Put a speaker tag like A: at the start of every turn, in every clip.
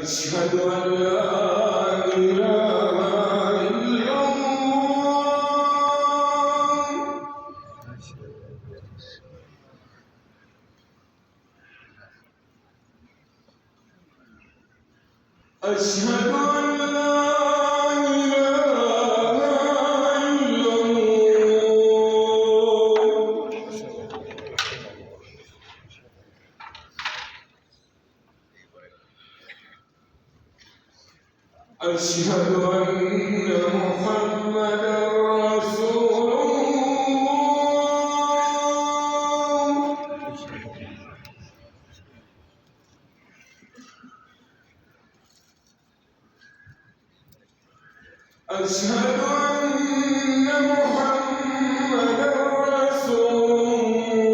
A: أشهد أن لا إله إلا الله أشهد أن لا إله إلا الله أشهد أن محمدًا رسول الله أشهد أن محمدًا رسول الله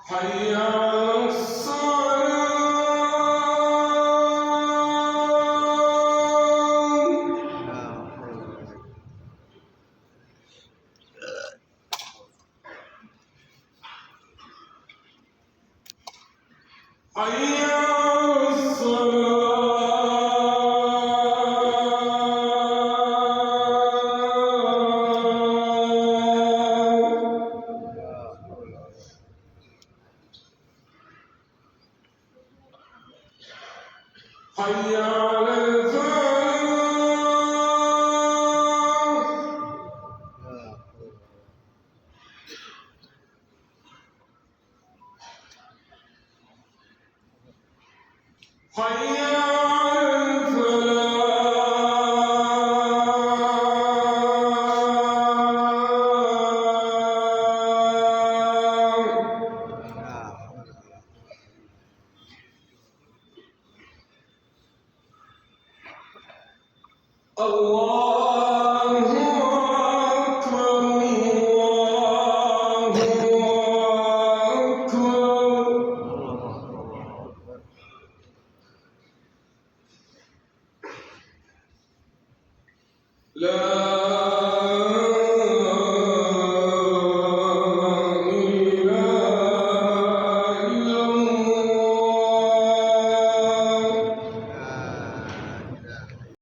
A: حي على الصلاة حي على الصلاة حي على الفلاح حي على الفلاح الله أكبر الله أكبر لا